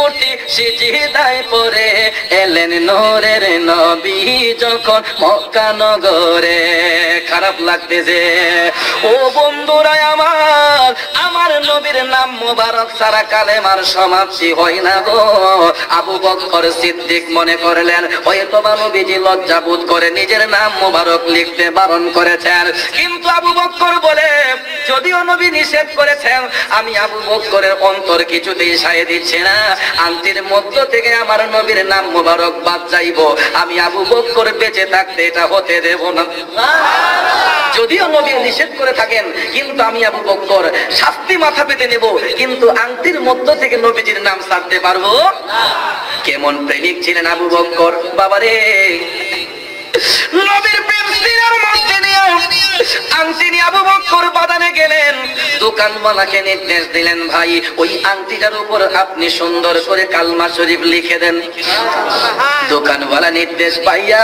মূর্তি সিজদায় পড়ে এলেন নূরের নবী যখন মক্কা নগরে। খারাপ লাগতেছে ও বন্ধুরা আমার, আমার নবীর নাম মোবারক ছাড়া কালেমার সমাপ্তি হয় না গো। আবু বকর সিদ্দিক মনে করলেন হয়তোবা নবীজি লজ্জা বোধ করে নিজের নাম মোবারক লিখতে বারণ করেছেন, কিন্তু আবু বকর বলে যদিও নবী নিষেধ করেছেন, আমি আবু বকরের অন্তর কিছুতেই সায় দিচ্ছে না, আংটির মধ্য থেকে আমার নবীর নাম মোবারক বাদ যাইব, আমি আবু বকর বেঁচে থাকতে এটা হতে দেব না। যদিও নবী নিষেধ করে থাকেন, কিন্তু আমি আবু বকর শাস্তি মাথা পেতে নেব, কিন্তু আংটির মধ্য থেকে নবীজির নাম ছাড়তে পারবো। কেমন প্রেমিক ছিলেন আবু বকর বাবারে। নবীর প্রেম সিনার মধ্যে নিয়ে আংটি নিয়ে আবু বকর বাজারে গেলেন। দোকানওয়ালাকে নির্দেশ দিলেন, ভাই ওই আংটিটার উপর আপনি সুন্দর করে কালমা শরীফ লিখে দেন। দোকানওয়ালা নির্দেশ পাইয়া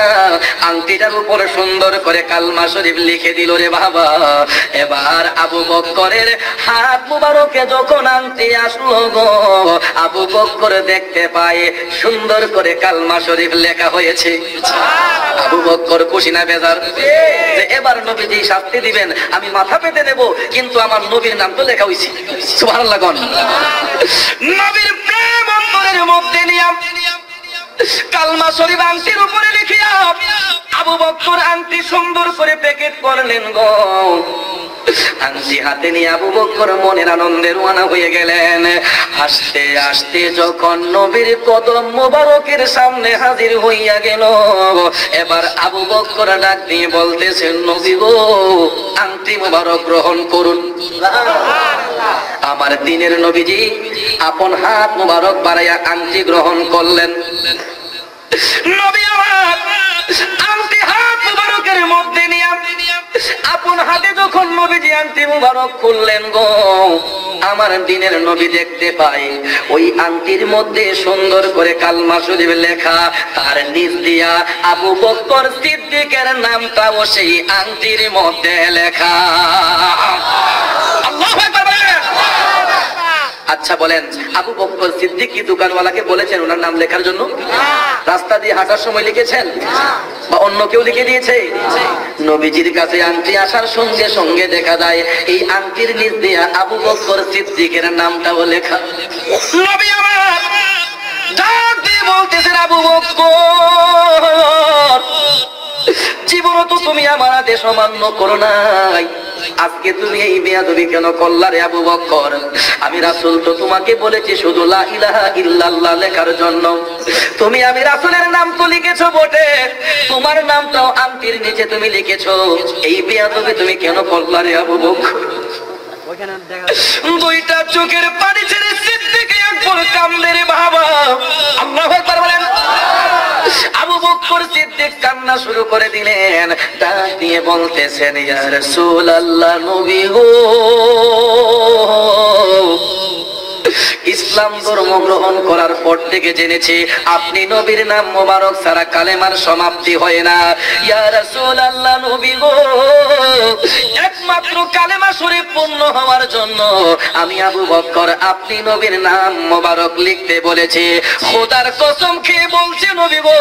আংটিটার উপর সুন্দর করে কালমা শরীফ লিখে দিল রে বাবা। এবার আবু বকরের হাত মুবারকে যখন আংটি আসলো গো, আবু বকর দেখতে পায় সুন্দর করে কালমা শরীফ লেখা হয়েছে। আবু বকর খুশি না বেজার যে এবার নবীজি শাস্তি দিবেন, আমি মাথা পেতে দেব, কিন্তু আমার নবীর নাম তো লেখা হয়েছে। সুবহানাল্লাহ। নবীর প্রেম অন্তরের মধ্যে নিয়ে কালমা শরীফ আংটির উপরে লিখিয়া আবু বকর আংটি সুন্দর করে প্যাকেট করলেন গো। আংটি হাতে নিয়ে আবু বকর মনের আনন্দে রওনা হয়ে গেলেন। আস্তে আস্তে যখন নবীর কদম মোবারকের সামনে হাজির হইয়া গেল, এবার আবু বকর ডাক দিয়ে বলতেছেন, নবী গো আংটি মোবারক গ্রহণ করুন। আমার দিনের নবীজি আপন হাত মোবারক বাড়াইয়া আংটি গ্রহণ করলেন। নবী আমার আংটি হাত মোবারকের মধ্যে নিয়ে আপন হাতে যখন নবীজি আংটি মোবারক খুললেন গো, আমার দিনের নবী দেখতে পাই ওই আংটির মধ্যে সুন্দর করে কালমা শরীফ লেখা, তার নিচ দিয়া আবু বকর সিদ্দিকের নামটাও সেই আংটির মধ্যে লেখা। আল্লাহু আকবার। আচ্ছা বলেন, আবু বকর সিদ্দিক কি দোকানওয়ালাকে বলেছেন ওনার নাম লেখার জন্য? রাস্তা দিয়ে হাঁটার সময় লিখেছেন বা অন্য কেউ লিখে দিয়েছে? নবীজির কাছে আংটি আসার সঙ্গে সঙ্গে দেখা যায় এই আংটির নিচ দিয়ে আবু বকর সিদ্দিকের নামটাও লেখা। নবী আমার ডাক দিয়ে বলতেছেন, আবু বকর জীবনও তো তুমি আমার আদেশ অমান্য করো নাই, আজকে তুমি এই বেয়াদবি কেন করলা রে আবু বকর? আমি রাসূল তো তোমাকে বলেছি শুধু লা ইলাহা ইল্লাল্লাহ লেখার জন্য, তুমি আমি রাসূলের নাম তো লিখেছো বটে, তোমার নামটাও আংটির নিচে তুমি লিখেছো, এই বেয়াদবি তুমি কেন করলা রে আবু বকর? দুইটা চোখের পানি ছেড়ে সিদ্দিক একবার কান্দে রে বাবা। আল্লাহু আকবার বলেন। আবু বকর সিদ্দিক কান্না শুরু করে দিলেন, ডাক দিয়ে বলতেছেন, ইয়া রাসূলুল্লাহ নবী গো, ইসলাম ধর্ম গ্রহণ করার পর থেকে জেনেছি আপনি নবীর নাম মোবারক ছাড়া কালেমার সমাপ্তি হয় না। ইয়া রাসূলুল্লাহ নবী গো, একমাত্র কালেমা শরীফ পূর্ণ হওয়ার জন্য আমি আবু বকর আপনি নবীর নাম মোবারক লিখতে বলেছি। খোদার কসম খেয়ে বলছি নবী গো,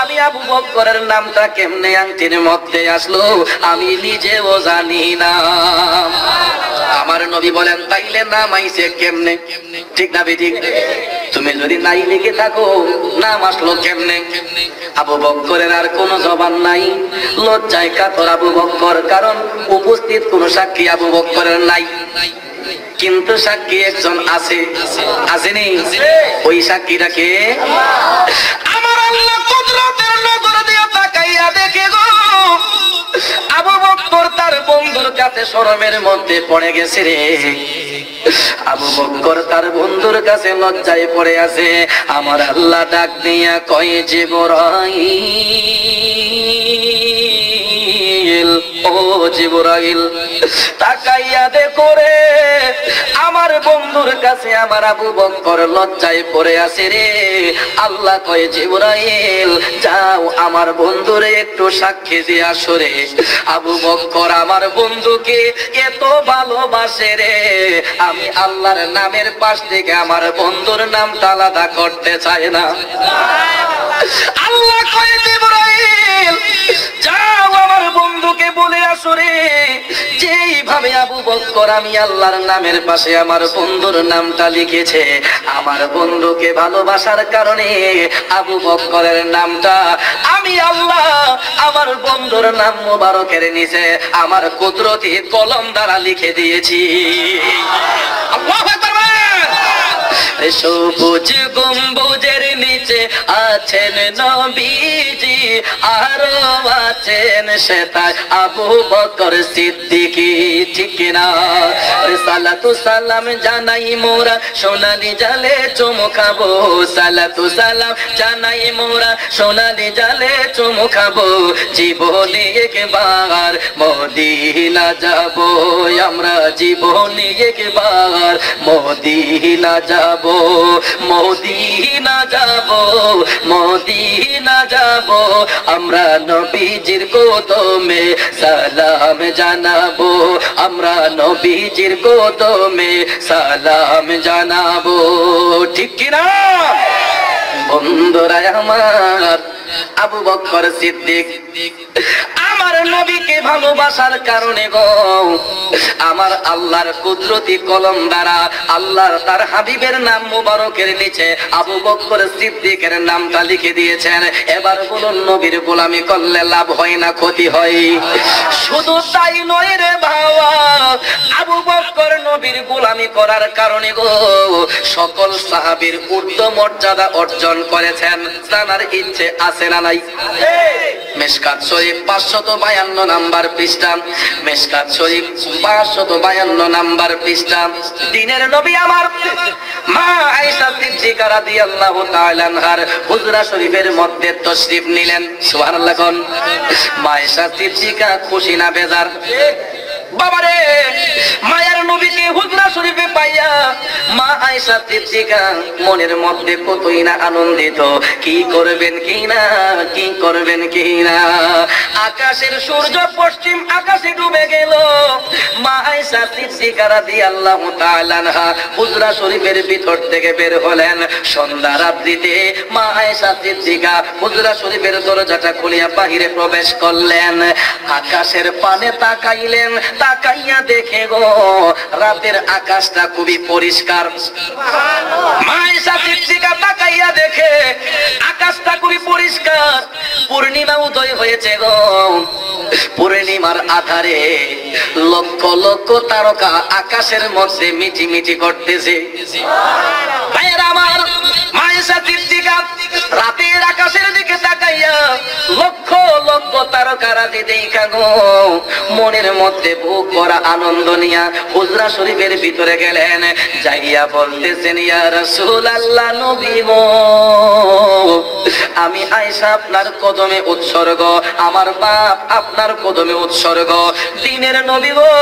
আমি আবু বকরের নামটা কেমনে আংটির মধ্যে আসলো আমি নিজেও জানি না। আমার নবী বলেন, তাইলে নাম আইছে কেমনে? ঠিক না বেঠিক? তুমি যদি নাই লিখে থাকো নাম আসলো কেমনে? আবু বকরের আর কোনো জবান নাই, লজ্জায় কাতর আবু বকর, কারণ উপস্থিত কোন সাক্ষী আবু বকরের নাই, কিন্তু সাক্ষী একজন আছে। আসেনি? ওই সাক্ষীটাকে আমার আল্লাহ কুদরতের নজর দিয়ে তাকাইয়া দেখে গো, আবু বকর তার বন্ধুর কাছে শরমের মধ্যে পড়ে গেছে রে। আবু বকর তার বন্ধুর কাছে লজ্জায় পড়ে আছে। আমার আল্লাহ ডাক দিয়া কয়, জিবরাইল জিবরাইল, ও জিবরাইল তাকাইয়া দেখো রে, আমার বন্ধুর কাছে আমার আবু বকর লজ্জায় পড়ে আছে রে। আল্লাহ কয় জিবরাইল যাও আমার বন্ধুরে একটু সাক্ষী দিয়ে আসো রে। আবু বকর আমার বন্ধুকে এত ভালোবাসে রে, আমি আল্লাহর নামের পাশ থেকে আমার বন্ধুর নামটা আলাদা করতে চাই না। আল্লাহ কয় জিবরাইল যাও আমার বন্ধুকে বলে আসো রে, যেইভাবে আবু বকর আমি আল্লাহর নামের পাশে আমার বন্ধুর নামটা লিখেছে, আমার বন্ধুকে ভালোবাসার কারণে আবু বকরের নামটা আমি আল্লাহ আমার বন্ধুর নাম মোবারকের নিচে আমার কুদরতি কলম দ্বারা লিখে দিয়েছি। আল্লাহু আকবার। সবুজ গম্বুজের নিচে আছেন নবীজি, আরো আছেন সেতায় আবু বকর সিদ্দিকী, ঠিক না? সালাতু সালাম জানাই মোরা সোনালি জালে চুমুখাবো, সালাতু সালাম জানাই মোরা সোনালি জালে চুমুখাবো, জীবনে একবার মদিনা যাব আমরা, জীবনে একবার মদিনা যাব, মদিনা যাব, মদিনা যাব, আমরা নবীজির কদমে সালাম জানাবো, আমরা নবীজির কদমে সালাম জানাবো, ঠিক কিনা? বন্ধুরা আমার, আবু বকর সিদ্দিক আমার নবীকে ভালোবাসার কারণে গো আমার আল্লাহর কুদরতি কলম দ্বারা আল্লাহর তার হাবিবের নাম মুবারকের নিচে আবু বকর সিদ্দিকের নামটা লিখে দিয়েছেন। এবার বলুন নবীর গোলামি করলে লাভ হয় না ক্ষতি হয়? শুধু তাই নয় রে বাবা, আবু বকর নবীর গোলামি করার কারণে গো সকল সাহাবীর ঊর্ধ্ব মর্যাদা অর্জন করেছেন। জানার ইচ্ছে আছে না নাই? মিশকাত শরীফ 552 নাম্বার পৃষ্ঠা, মিশকাত শরীফ 552 নাম্বার পৃষ্ঠা। দিনের নবী আমার মা আয়েশা সিদ্দিকা রাদিয়াল্লাহু তাআলা আনহার হুজরা শরীফের মধ্যে তাশরীফ নিলেন। সুবহানাল্লাহ কোন? মা আয়েশা সিদ্দিকা খুশি না বেজার? বাবারে মায়ের নবীকে হুজরা শরীফে পাইয়া মা আয়েশা সিদ্দিকা মনের মধ্যে কতই না আনন্দিত, কি করবেন কি না, কি করবেন কি না। আকাশের সূর্য পশ্চিম আকাশে ডুবে গেল, মা আয়েশা সিদ্দিকা রাদিয়াল্লাহু তাআলা আনহা হুজরা শরীফের ভিতর থেকে বের হলেন। সন্ধ্যা রাত্রিতে মা আয়েশা সিদ্দিকা হুজরা শরীফের দরজাটা খুলিয়া বাহিরে প্রবেশ করলেন। আকাশের পানে তাকাইলেন, তাকাইয়া দেখে গো রাতের আকাশটা খুবই পরিষ্কার। মা আয়েশা সিদ্দিকা তাকাইয়া দেখে আকাশটা খুবই পরিষ্কার, পূর্ণিমা উদয় হয়েছে গো। পূর্ণিমার আধারে লক্ষ লক্ষ তারকা আকাশের মধ্যে মিটি মিটি করতেছে। ভাইয়েরা আমার, মা আয়েশা সিদ্দিকা রাতের আকাশের দিকে তাকাইয়া লক্ষ লক্ষ তারকা রাতে দেখা গো মনের মধ্যে বুক ভরা আনন্দ নিয়া হুজরা শরীফের ভিতরে গেলেন। যাইয়া বলতেছেন, ইয়া রাসূলুল্লাহ, নবী গো আমি আয়েশা আপনার কদমে উৎসর্গ, আমার বাপ আপনার কদমে উৎসর্গ। দিনের নবী গো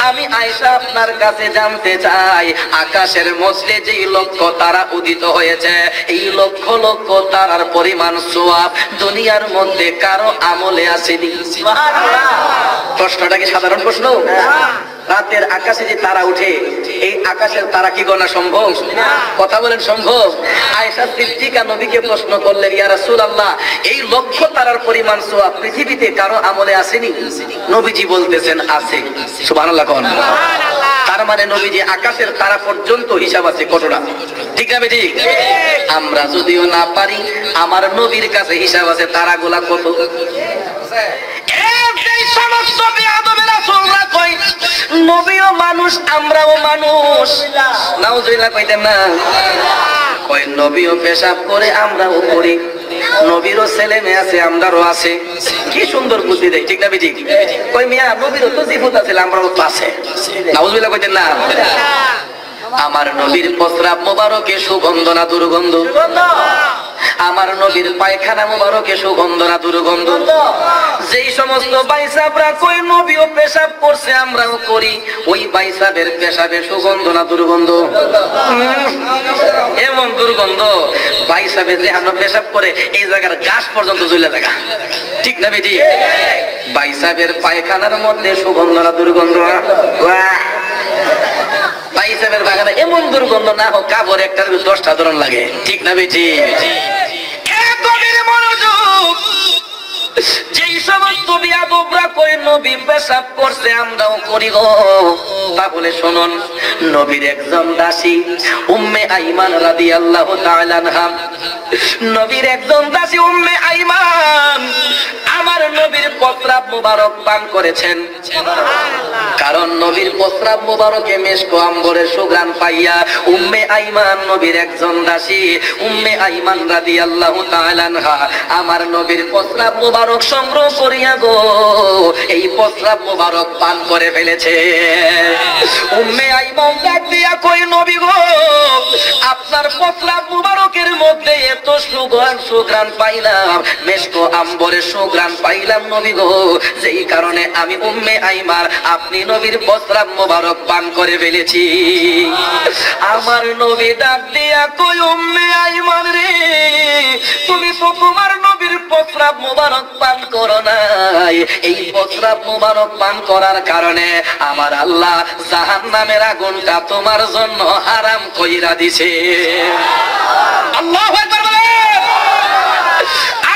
আমি আয়েশা আপনার কাছে জানতে চাই, আকাশের মধ্যে যেই লক্ষ তারা উদিত হয়েছে, এই লক্ষ লক্ষ তারার পরিমাণ সওয়াব দুনিয়ার মধ্যে কারো আমলে আসেনি। সুবহানাল্লাহ। প্রশ্নটা কি সাধারণ প্রশ্ন? রাতের আকাশে যে তারা উঠে, এই আকাশের তারা কি গণা সম্ভব? কথা বলেন সম্ভব? আয়েশা সিদ্দিকা নবীকে প্রশ্ন করলেন, ইয়া রাসূলুল্লাহ, এই লক্ষ তারার পরিমাণ সওয়াব পৃথিবীতে কারো আমলে আসেনি? নবীজি বলতেছেন আছে। সুবহানাল্লাহ কোন? তার মানে নবীজি আকাশের তারা পর্যন্ত হিসাব আছে কতটা, ঠিক না ঠিক? আমরা যদিও না পারি, আমার নবীর কাছে হিসাব আছে তারাগুলা কত। সমস্ত বেয়াদবেরা রাসূলরা কয় নবীও মানুষ আমরাও মানুষ, নাউজুবিল্লাহ কইতেন না? কয় নবীও পেশাব করে আমরাও করি, নবীরও ছেলে মেয়ে আছে আমরাও আছে। কি সুন্দর বুদ্ধি দেয়, ঠিক না ঠিক? কই মিয়া নবীরও তো জীবত আছে আমরাও তো আছে, নাউজুবিল্লাহ কইতেন না? আমার নবীর প্রস্রাব মোবারকে সুগন্ধ না দুর্গন্ধ? আমার নবীর পায়খানা মুবারকে সুগন্ধ না দুর্গন্ধ? যেই সমস্ত বাইসাবরা কই নবীও পেশাব করছে আমরাও করি, ওই বাইসাবের পেশাবে সুগন্ধ না দুর্গন্ধ? এমন দুর্গন্ধ, বাইসাবে যে আমরা পেশাব করে এই জায়গার গাছ পর্যন্ত জ্বলে থাকা, ঠিক না বেটি? বাইসাবের পায়খানার মধ্যে সুগন্ধ না দুর্গন্ধ? বাইসাবের বাগানে এমন দুর্গন্ধ না হোক, কাপড় একটা 10টা ধরন লাগে, ঠিক না বেটি? মনোযোগ, যেই সমস্ত বিয়াদবরা কই নবী পেশাব করছে আমরাও করি গো, তাহলে শুনুন, নবীর একজন দাসী উম্মে আইমান রাদিয়াল্লাহু তাআলা আনহা, নবীর একজন দাসী উম্মে আইমান আমার নবীর প্রস্রাব মুবারক পান করেছেন। কারণ নবীর প্রস্রাব মুবারকে মেশক আম্বরের সুঘ্রাণ পাইয়া উম্মে আইমান, নবীর একজন দাসী উম্মে আইমান রাদিয়াল্লাহু তাআলা আনহা আমার নবীর প্রস্রাব মুবারক সংগ্রহ করিয়া গো এই প্রস্রাব মুবারক পান করে ফেলেছে। উম্মে আইমান ডাক দিয়া কই, নবী গো, আপনার প্রস্রাব মুবারকের মধ্যে এত সুঘ্রাণ পাইলাম, মেশক আম্বরের সুঘ্রাণ পাইলাম নবী গো, যেই কারণে আমি উম্মে আইমান আপনি নবীর প্রস্রাব মুবারক পান করে ফেলেছি। আমার নবী ডাক দিয়া কই, উম্মে আইমান রে, তুমি তো তোমার নবীর প্রস্রাব মুবারক পান করো নাই, এই প্রস্রাব মুবারক পান করার কারণে আমার আল্লাহ জাহান্নামের আগুনটা তোমার জন্য হারাম কইরা দিছে। আল্লাহু আকবার বলেন।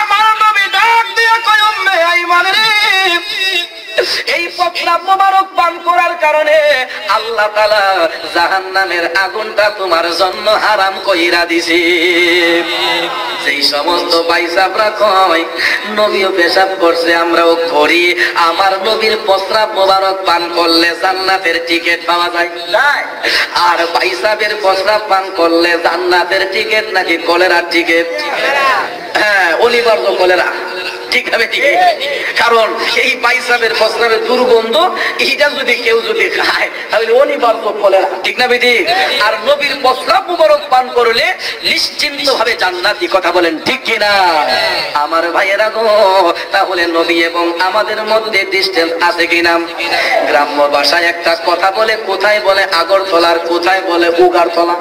আমার নবী ডাক দিয়া কই, উম্মে আইমান রে, এই প্রস্রাব মুবারক পান করার কারণে আল্লাহ তাআলা জাহান্নামের আগুনটা তোমার জন্য হারাম কইরা দিছে। যেই সমস্ত বাইসাবরা কয় নবীও পেশাব করছে আমরাও করি, আমার নবীর প্রস্রাব মুবারক পান করলে জান্নাতের টিকিট পাওয়া যায়, আর বাইসাবের প্রস্রাব পান করলে জান্নাতের টিকিট নাকি কলেরার টিকিট? হ্যাঁ, অনিবার্য কলেরা, ঠিক হবে, ঠিক। কারণ এই পায়সাবের প্রস্রাবের দুর্গন্ধ এইটা যদি কেউ যদি খায় তাহলে অনিবার্য কলেরা, ঠিক না বেটি? আর নবীর প্রস্রাব মুবারক পান করলে নিশ্চিন্ত ভাবে জান্নাতি, কথা বলেন ঠিক কিনা? আমার ভাইয়েরা গো, তাহলে নবী এবং আমাদের মধ্যে ডিসটেন্স আছে কিনা? গ্রাম্য ভাষায় একটা কথা বলে, কোথায় বলে আগরতলার, কোথায় বলে উগারতলা।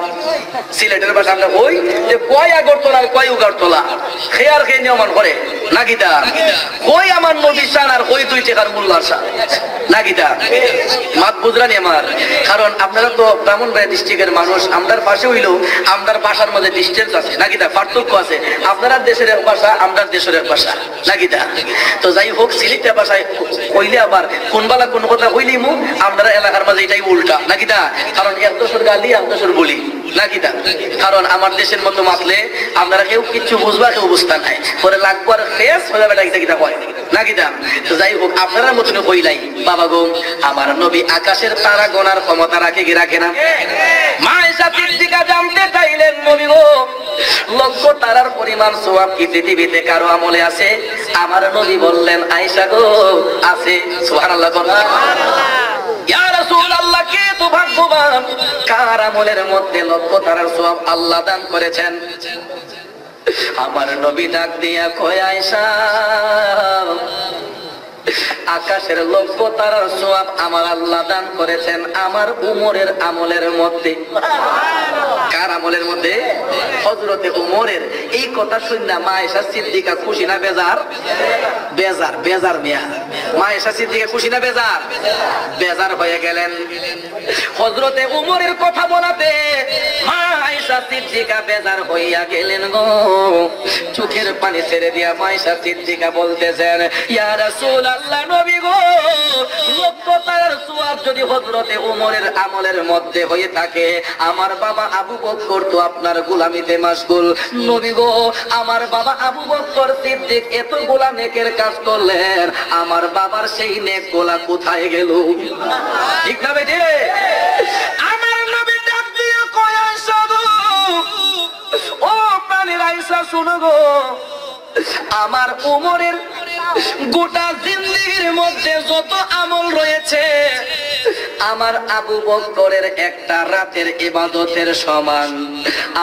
সিলেটের ভাষা আমরা ওই যে কয় আগরতলার কয় উগারতলা, খেয়ার খেয়ে নিয়মন করে নাকি তা? কই আমার নবী শান আর কই 2 টাকার মোল্লার শান নাকি তা? মাত বুঝরানি আমার। কারণ আপনারা তো ব্রাহ্মণবাড়িয়া ডিস্ট্রিক্টের মানুষ, আমরার পাশে হইলেও আমরার ভাষার মধ্যে ডিস্টেন্স আছে নাকি তা, পার্থক্য আছে। আপনারা দেশের এক ভাষা, আমরা দেশের এক ভাষা নাকি তা? তো যাই হোক, সিলেটের ভাষায় কইলে আবার কোনবেলা কোন কথা কইলেই মু আমরা এলাকার মাঝে এটাই উল্টা নাকি তা? কারণ এক দশর গালি এক দশর বলি নাকি তা? কারণ আমার দেশের মতো মাতলে আপনারা কেউ কিচ্ছু বুঝবা, কেউ বুঝতা নাই, পরে লাগবো আর ফেস হয়ে যাবে কিতা কয় নাকি তা? তো যাই হোক, আপনারা মতন কইলাই বাবা গো, আমার নবী আকাশের তারা গোনার ক্ষমতা রাখে কি রাখে না? মা আয়েশা সিদ্দিকা জানতে চাইলেন, নবী গো, লক্ষ তারার পরিমাণ সওয়াব কি পৃথিবীতে কারো আমলে আছে? আমার নবী বললেন, আয়েশা গো, আছে। সুবহানাল্লাহ, সুবহানাল্লাহ। ইয়া রাসূলুল্লাহ, কে তো ভাগ্যবান, কার আমলের মধ্যে লক্ষ তারার সওয়াব আল্লাহ দান করেছেন? আমার নবী ডাক দিয়া কয়, আয়েশা, আকাশের লক্ষ তারার সওয়াব আমার আল্লাহ দান করেছেন আমার উমরের আমলের মধ্যে। কার আমলের মধ্যে? হযরতে উমরের। এই কথা শুনে মা আয়েশা সিদ্দিকা খুশি না বেজার? বেজার, বেজার মিয়া। মা আয়েশা সিদ্দিকা খুশি না বেজার? বেজার হয়ে গেলেন। হযরতে উমরের কথা বলাতে মা আয়েশা সিদ্দিকা বেজার হইয়া গেলেন গো। চোখের পানি ছেড়ে দিয়া মা আয়েশা সিদ্দিকা বলতেছেন, ইয়া রাসূলুল্লাহ, নবী গো, লক্ষ তারার সওয়াব যদি হযরতে উমরের আমলের মধ্যে হয়ে থাকে, আমার বাবা আবু বকর তো আপনার গোলামিতে মাশগুল। নবী গো, আমার বাবা আবু বকর সিদ্দিক এতগুলা নেকের কাজ করলেন, আমার বাবার সেই নেক গোলা কোথায় গেল? ঠিক না বেটে? আমার নবী ডাক দিয়ে কয়, আয়েশা গো, ও প্রাণের আয়েশা, শুনো গো, আমার উমরের গোটা জিন্দেগীর মধ্যে যত আমল রয়েছে আমার আবু বকরের একটা রাতের ইবাদতের সমান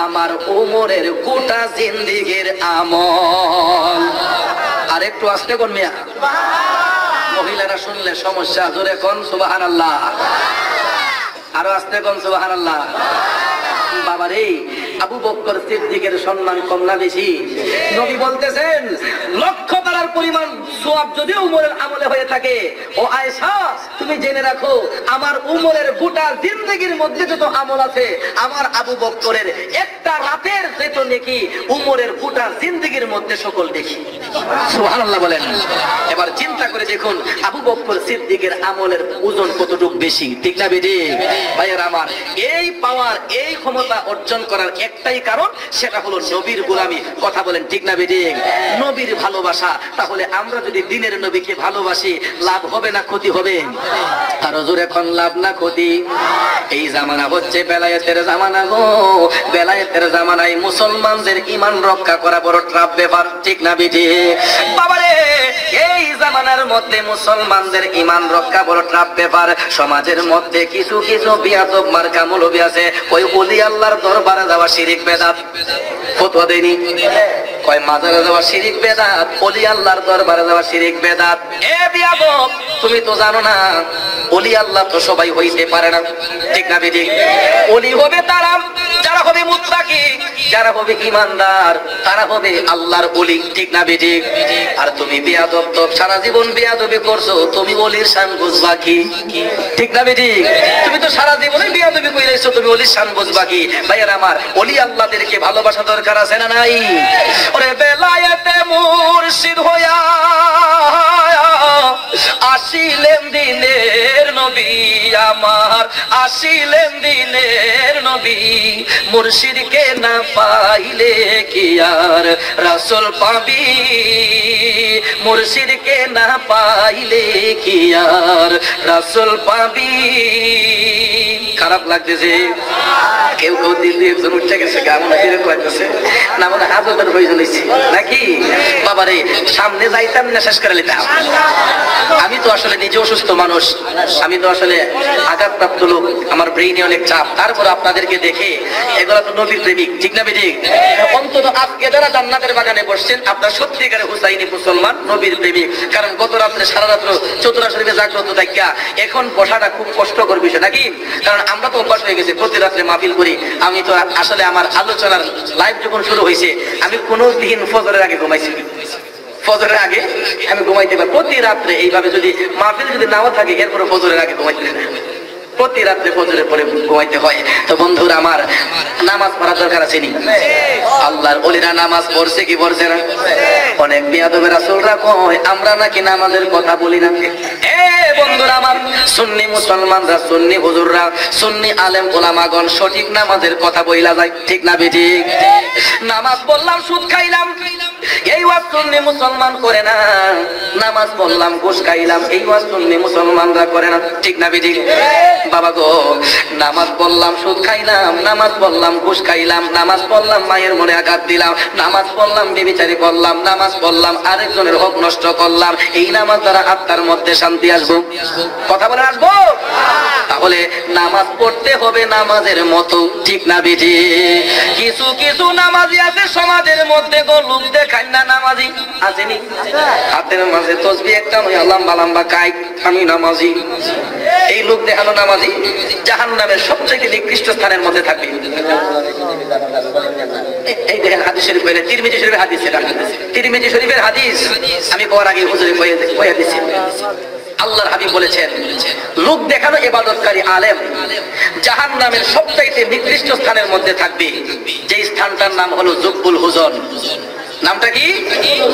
আমার উমরের গোটা জিন্দেগীর আমল। আর একটু আস্তে কোন মিয়া, মহিলারা শুনলে সমস্যা, জোরে কোন সুবহানাল্লাহ, আরো আস্তে কোন সুবহানাল্লাহ। বাবারে, আবু বকর সিদ্দিকের সম্মান কম না বেশি? নবী বলতেছেন লক্ষ তারার পরিমাণ সওয়াব যদি উমরের আমলে হয়ে থাকে, ও আয়েশা তুমি জেনে রাখো আমার উমরের গোটা জিন্দেগীর মধ্যে যত আমল আছে আমার আবু বকরের একটা রাতের যত নেকি উমরের গোটা জিন্দেগীর মধ্যে সকল দেখি। সুবহানাল্লাহ বলেন। এবার চিন্তা করে দেখুন আবু বকর সিদ্দিকের আমলের ওজন কতটুকু বেশি, ঠিক না বেটি? ভাইয়েরা আমার, এই পাওয়ার এই ক্ষমতা অর্জন করার একটাই কারণ, সেটা হলো নবীর গোলামি। কথা বলেন ঠিক না বেটি? নবীর ভালোবাসা। তাহলে আমরা যদি দিনের নবীকে ভালোবাসি লাভ হবে না ক্ষতি হবে? আরো জোরে কোন লাভ না ক্ষতি? এই জামানা হচ্ছে বেলায়েতের জামানা গো। বেলায়েতের জামানায় মুসলমানদের ঈমান রক্ষা করা বড় ট্রাপ ব্যাপার, ঠিক না বেটি? বাবারে, এই জামানার মধ্যে মুসলমানদের ঈমান রক্ষা বড় ট্রাপ ব্যাপার। সমাজের মধ্যে কিছু কিছু বিয়াদব মার্কা মৌলবী আছে, ওই ওলি আল্লাহর দরবারে যাওয়া শিরিক বেদাত। ফতোয়া দেনি কয় মাজারে যাওয়া শিরিক বেদাত, ওলি আল্লাহর দরবারে যাওয়া শিরিক বেদাত। এ বিয়াদব, তুমি তো জানো না ওলি আল্লাহ তো সবাই হইতে পারে না, ঠিক না বেটি? ওলি হবে তারা যারা হবে মুত্তাকি, যারা হবে ঈমানদার, তারা হবে আল্লাহর ওলি, ঠিক না বেটি? আর তুমি বিয়াদব, তো সারা জীবন বিয়াদবি করছো, তুমি ওলির শান বুঝবা কি? ঠিক না বেটি? তুমি তো সারা জীবনে বিয়াদবি কইরাইছো, তুমি ওলির শান বুঝবা কি? ভাইয়েরা আমার, ওলি আল্লাহদেরকে ভালোবাসা দরকার আছে না নাই? ওরে বেলায়েতে মুর্শিদ হইয়া আসিলেন দিনের নবী আমার, আসিলেন দিনের নবী। মুর্শিদকে না পাইলে কি আর রাসূল পাবি? মুর্শিদকে না পাইলে কি আর রাসূল পাবি? খারাপ লাগতেছে? কেউ কেউ দিন দিয়ে একজন উঠে গেছে, কেমন লাগতেছে না? মনে হাজার হয়ে চলেছি নাকি? বাবারে, সামনে যাইতাম না শেষ করে নিতাম। আমি তো আসলে নিজে অসুস্থ মানুষ, আমি তো আসলে আঘাতপ্রাপ্ত লোক, আমার ব্রেইনে অনেক চাপ। তারপর আপনাদেরকে দেখে এগুলা তো নবীর প্রেমিক, ঠিক না বেটি? অন্তত আজকে যারা জান্নাতের বাগানে বসছেন আপনার সত্যিকারে হুসাইনি মুসলমান, নবীর প্রেমিক। কারণ গত রাত্রে সারা রাত্র চতুরা শরীফে জাগ্রত দেখা এখন বসাটা খুব কষ্টকর বিষয় নাকি? কারণ আমরা তো অভ্যাস হয়ে গেছি প্রতি রাত্রে মাহফিল করি। আমি তো আসলে আমার আলোচনার লাইভ যখন শুরু হয়েছে আমি কোনো দিন ফজরের আগে ঘুমাইছি, ফজরের আগে আমি ঘুমাইতে পারি। প্রতি রাত্রে এইভাবে যদি মাহফিল যদি নাও থাকে এরপরে ফজরের আগে ঘুমাইতে না, প্রতি রাত্রে ফজরের পরে ঘুমাইতে হয়। তো বন্ধুরা আমার, নামাজ পড়ার দরকার আছে নি? আল্লাহর ওলিরা নামাজ পড়ছে কি পড়ছে না? অনেক বিয়াদবে রাসূলরা কয় আমরা নাকি নামাজের কথা বলি না। এ বন্ধুরা আমার, সুন্নি মুসলমানরা, সুন্নি হুজুররা, সুন্নি আলেম ওলামাগণ সঠিক নামাজের কথা বইলা যায়, ঠিক না বেটি? নামাজ পড়লাম সুদ খাইলাম, এই ওয়াজ সুন্নি মুসলমান করে না। নামাজ পড়লাম ঘুষ খাইলাম, এই ওয়াজ সুন্নি মুসলমানরা করে না, ঠিক না বেটি? বাবা গো, নামাজ পড়লাম সুদ খাইলাম, নামাজ পড়লাম ঘুষ খাইলাম, নামাজ পড়লাম মায়ের মনে আঘাত দিলাম, নামাজ পড়লাম বেবিচারি করলাম, নামাজ পড়লাম আরেকজনের হক নষ্ট করলাম, এই নামাজ দ্বারা আত্মার মধ্যে শান্তি আসবো? কথা বলে আসবো? তাহলে নামাজ পড়তে হবে নামাজের মতো, ঠিক না বেটি? কিছু কিছু নামাজি আছে সমাজের মধ্যে গো, লোক দেখায় না নামাজি আসেনি, হাতের মাঝে তসবিহ একটা নয়, লম্বা লম্বা কাইট, আমি নামাজি। এই লোক দেখানো নামাজি জাহান্নামের সবচেয়ে নিকৃষ্ট স্থানের মধ্যে থাকবে। এই দেখেন হাদিস শরীফ বলে, তিরমিজি শরীফের হাদিস, এটা তিরমিজি শরীফের হাদিস আমি কোয়ার আগে হুজুরে কইয়া দিছি। আল্লাহর হাবিব বলেছেন লোক দেখানো ইবাদতকারী আলেম জাহান্নামের সবচাইতে নিকৃষ্ট স্থানের মধ্যে থাকবে, যে স্থানটার নাম হলো জুব্বুল হুজন। নামটা কি?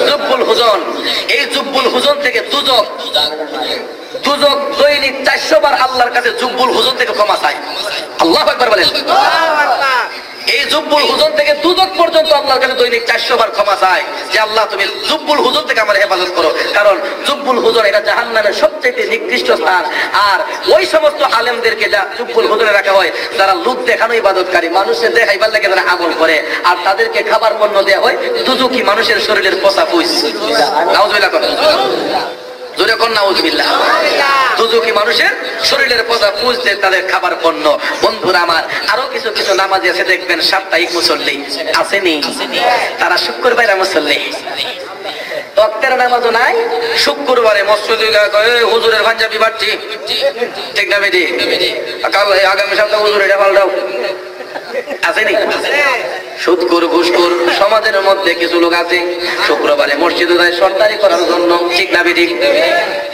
জুব্বুল হুজন। এই জুব্বুল হুজন থেকে দুজক দৈনিক 400 বার আল্লাহর কাছে জুব্বুল হুজন থেকে ক্ষমা চায়। আল্লাহু আকবার বলেন। এই জুব্বুল হুজন থেকে দুজক পর্যন্ত আল্লাহর কাছে দৈনিক 400 বার ক্ষমা চায় যে আল্লাহ তুমি জুব্বুল হুজন থেকে আমার হেফাজত করো। কারণ জুব্বুল হুজন এটা জাহান্নামের সবচেয়ে নিকৃষ্ট স্থান। আর ওই সমস্ত আলেমদেরকে যা জুব্বুল হুজনে রাখা হয় যারা লোক দেখানো ইবাদতকারী, মানুষের দেখাইবার লাগে যারা আমল করে, আর তাদেরকে খাবার পণ্য দেওয়া হয় দুজকি মানুষের শরীরের পচা পুষ। নাউজুবিল্লাহ। জোরে কোন নাউজুবিল্লাহ। দুজকি মানুষের শরীরের পচা পুজতে তাদের খাবার পণ্য। বন্ধুরা আমার, আরো কিছু কিছু নামাজি আছে দেখবেন সাপ্তাহিক মুসল্লি আসেনি, তারা শুক্রবারে মুসল্লি, ওয়াক্তের নামাজও নাই, শুক্রবারে মসজিদে হুজুরের পাঞ্জাবি বাড়ছি, ঠিক না বেটি? আগামী সপ্তাহে হুজুর এটা পাল্টাও, আসেনি? সুদখোর ঘুষখোর সমাজের মধ্যে কিছু লোক আছে, শুক্রবারে মসজিদে যায় সরকারি করার জন্য, ঠিক না বেটি?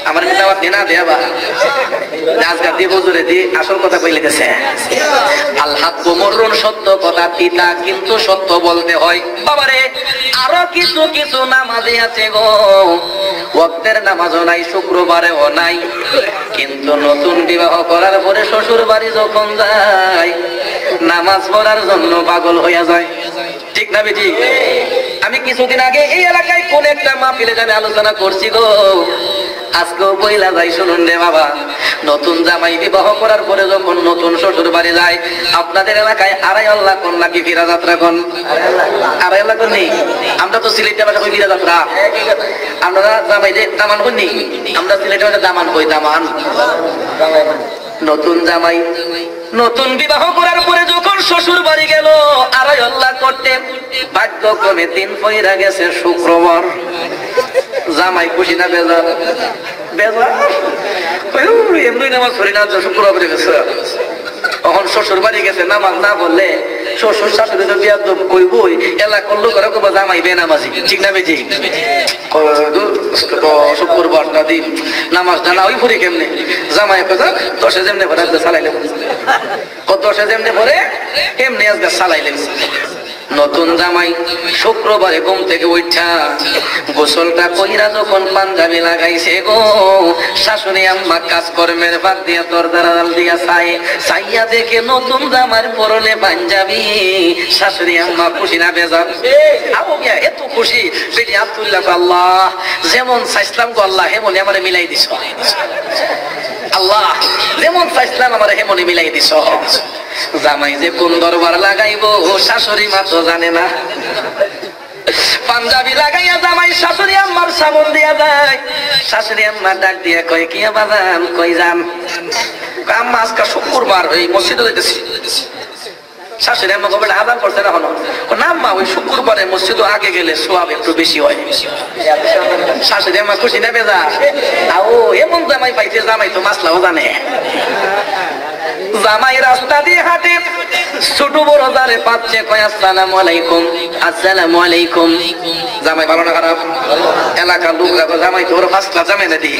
আমার কিন্তু আবার দেনা দেবা আজকাল দিয়ে হুজুরে দিয়ে আসল কথা কইলে গেছে। আল্লাহ কোমরুন, সত্য কথা তিতা কিন্তু সত্য বলতে হয়। বাবারে আরো কিছু কিছু নামাজি আছে গো, ওয়াক্তের নামাজও নাই, শুক্রবারেও নাই, কিন্তু নতুন বিবাহ করার পরে শ্বশুর বাড়ি যখন যায় নামাজ পড়ার জন্য পাগল হইয়া যায়, ঠিক না বেটি? আমি কিছুদিন আগে এই এলাকায় কোন একটা মাহফিলে আমি আলোচনা করছি গো, আজকেও বইলা যাই শুনুন রে বাবা, নতুন জামাই বিবাহ করার পরে যখন নতুন শ্বশুর বাড়ি যায়, আপনাদের এলাকায় আড়াই আল্লাহ কোন নাকি ফিরা যাত্রা কোন? আড়াই আল্লাহ কোন নেই? আমরা তো সিলেটে ভাষা কই ফিরা যাত্রা, আমরা জামাই যে দামান কোন নেই, আমরা সিলেটে ভাষা দামান কই, দামান। নতুন জামাই নতুন বিবাহ করার পরে যখন শ্বশুর বাড়ি গেল আড়াই আল্লাহ করতে, ভাগ্যক্রমে দিন পয়রা গেছে শুক্রবার। জামাই খুশি না বেজার? বেজার, এমনি নামাজ পড়ি না, শুক্রবারে গেছে। তখন শ্বশুর বাড়ি গেছে, নামাজ না বললে শ্বশুর শাশুড়ি তো বিয়া তো কইবই, এলাকার লোকেরা কইবো জামাই বেনামাজি, ঠিক না বেজি? শুক্রবারটা দিন নামাজটা না ওই পড়ি কেমনে? জামাই কথা দশে যেমনে ভরে আজকে চালাইলে, দশে যেমনে ভরে এমনি আজকে চালাইলেন। নতুন জামাই শুক্রবারে ঘুম থেকে উঠা গোসলটা কইরা যখন পাঞ্জাবি লাগাইছে গো, শাশুড়ি আম্মা কাজকর্মের বাদ দিয়া দরজার আড়াল দিয়া চাইয়া দেখে নতুন জামার পরনে পাঞ্জাবি। শাশুড়ি আম্মা খুশি না বেজার? এত খুশি বেটি আব্দুল্লাহ, আল্লাহ যেমন চাইছিলাম গো আল্লাহ হেমনি আমারে মিলাই দিছ, আল্লাহ যেমন চাইছিলাম আমারে হেমনি মিলাই দিছ। জামাই যে কোন দরবার লাগাইবো শাশুড়ি মা তো জানে না, পাঞ্জাবি লাগাইয়া জামাই শাশুড়ি আম্মার সামন দিয়া যায়। শাশুড়ি আম্মা ডাক দিয়া কয় কি বাজান, কই যান? আম্মা আজকে শুক্রবার ওই মসজিদে যাইতেছি। শাশুড়ি আম্মা কবে আদান করছে না হলো না আম্মা, ওই শুক্রবারে মসজিদে আগে গেলে সোয়াব একটু বেশি হয়। শাশুড়ি আম্মা খুশি না বেজা? ও এমন জামাই পাইছে, জামাই তো মাসলাও জানে। জামাই রাস্তা দিয়ে হাঁটে, ছোট বড় যারে পাচ্ছে কয় আসসালামু আলাইকুম, আসসালামু আলাইকুম। জামাই ভালো না খারাপ? এলাকার লোকরা জামাই তো ওর ফাঁসলা জামাই না দিই।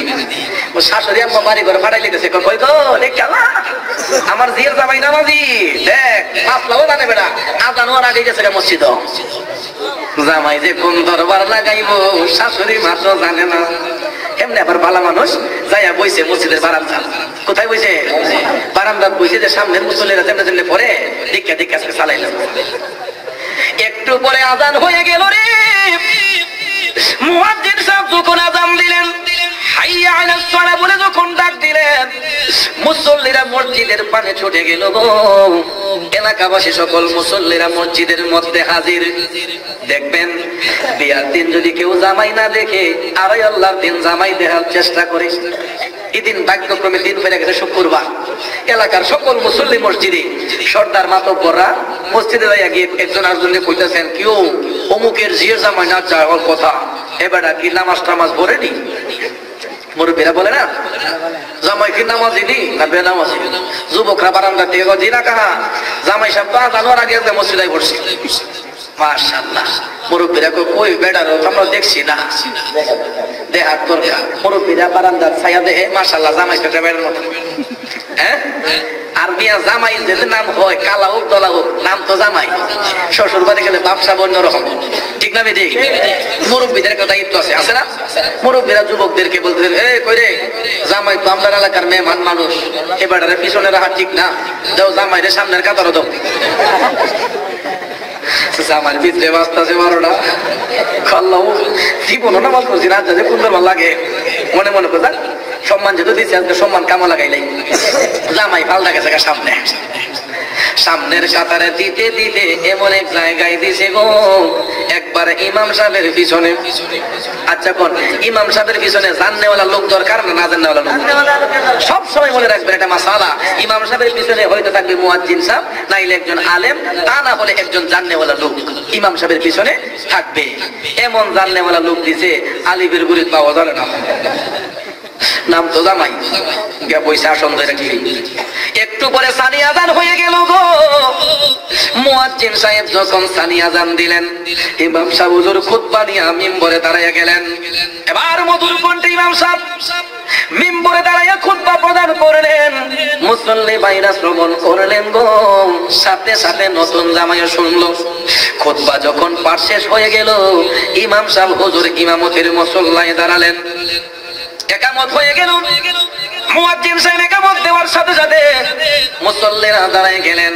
ও শাশুড়ি আম্মা বাড়ি ঘরে ফাটাই লিখেছে, কই গো দেখ আমার জিয়ের জামাই নামাজি, দেখ ফাঁসলাও জানে বেড়া, আজান ওর আগে গেছে মসজিদ। জামাই যে কোন দরবার লাগাইবো শাশুড়ি মাত্র জানে না। এমনি আবার ভালো মানুষ যাইয়া বইছে মসজিদের বারান্দা। কোথায় বইছে? বারান্দা বইছে, যে সামনের মুসল্লিরা যেমনে যেমনে পরে দীক্ষা দীক্ষা চালাইলাম। একটু পরে আজান হয়ে গেল রে, মুয়াজ্জিন সাহেব যখন আজান দিলেন, হাইয়া আলাস সালাহ বলে যখন ডাক দিলেন, মুসল্লিরা মসজিদের পানে ছুটে গেল গো। এলাকাবাসী সকল মুসল্লিরা মসজিদের মধ্যে হাজির। দেখবেন বিয়ার দিন যদি কেউ জামাই না দেখে, আড়াই আল্লাহর দিন জামাই দেখার চেষ্টা করে। এদিন ভাগ্যক্রমে দিন ফেরে গেছে শুক্রবার। এলাকার সকল মুসল্লি মসজিদে, সর্দার মাতব্বররা মসজিদে যাইয়া গিয়ে একজন আরেকজনকে কইতেছেন, কেউ অমুকের জিয়ের জামাই না যাওয়ার কথা, এবার কি নামাজ টামাজ ভরেনি? মুরব্বীরা বলে না জামাই কি নামাজি নি না বেনামাজি? যুবকরা বারান্দা থেকে জি না কাহা জামাই সাহেব তো জানোয়ার আগে মসজিদে পড়ছে। মাশাআল্লাহ, মুরব্বীরা কই বেড়ার আমরা দেখছি না, দেখার দরকার। মুরব্বীরা বারান্দার ছায়া দেখে মাশাআল্লাহ জামাই পেটে বেড়ার মতো। হ্যাঁ, আর মিয়া জামাই যদি নাম হয় কালা হোক দলা হোক, নাম তো জামাই। শ্বশুর বাড়ি গেলে ব্যবসা অন্যরকম, ঠিক না বেটি? মুরব্বীদের একটা দায়িত্ব আছে, আছে না? মুরব্বীরা যুবকদেরকে বলতেছেন, এ কই রে জামাই তো আমরা এলাকার মেহমান মানুষ, এবার পিছনে রাখা ঠিক না, দাও জামাই রে সামনের কাতারও দাও। জামার ভিতরে বাস্তাছে 12টা খাল্লাও জীবনও নামাজ পড়ছি না, যাতে সুন্দর ভালো লাগে মনে মনে কথা। সম্মান যেহেতু দিচ্ছে আজকে সম্মান কামা লাগাইলাই, জামাই পাল্টা গেছে সামনে। সামনের কাতারে দিতে দিতে এমন এক জায়গায় দিছে গো, একবার ইমাম সাহেবের পিছনে। আচ্ছা কোন ইমাম সাহেবের পিছনে জাননেওয়ালা লোক দরকার না না জাননেওয়ালা লোক? সব সময় মনে রাখবেন এটা মাসালা। ইমাম সাহেবের পিছনে হয়তো থাকবে মুয়াজ্জিন সাহেব, নাইলে একজন আলেম, তা না হলে একজন জাননেওয়ালা লোক ইমাম সাহেবের পিছনে থাকবে। এমন জাননেওয়ালা লোক দিছে আলিবের গুরিত পাওয়া যাবে না। নাম তো জামাই, পয়সা আসন ধরে রাখলি। একটু পরে সানি আজান হয়ে গেল গো। মুয়াজ্জিন সাহেব যখন সানি আজান দিলেন, ইমাম সাহেব হুজুর খুতবা নিয়ে মিম্বরে দাঁড়াইয়া গেলেন। এবার মধুর কণ্ঠে ইমাম সাহেব মিম্বরে দাঁড়াইয়া খুতবা প্রদান করলেন। মুসল্লি ভাইরা শ্রবণ করলেন গো, সাথে সাথে নতুন জামাইও শুনলো। খুতবা যখন পাঠ শেষ হয়ে গেল, ইমাম সাহেব হুজুর ইমামতির মুসল্লায় দাঁড়ালেন। একামত হয়ে গেল। মুয়াজ্জিন সাহেব একামত দেওয়ার সাথে সাথে মুসল্লিরা দাঁড়ায় গেলেন।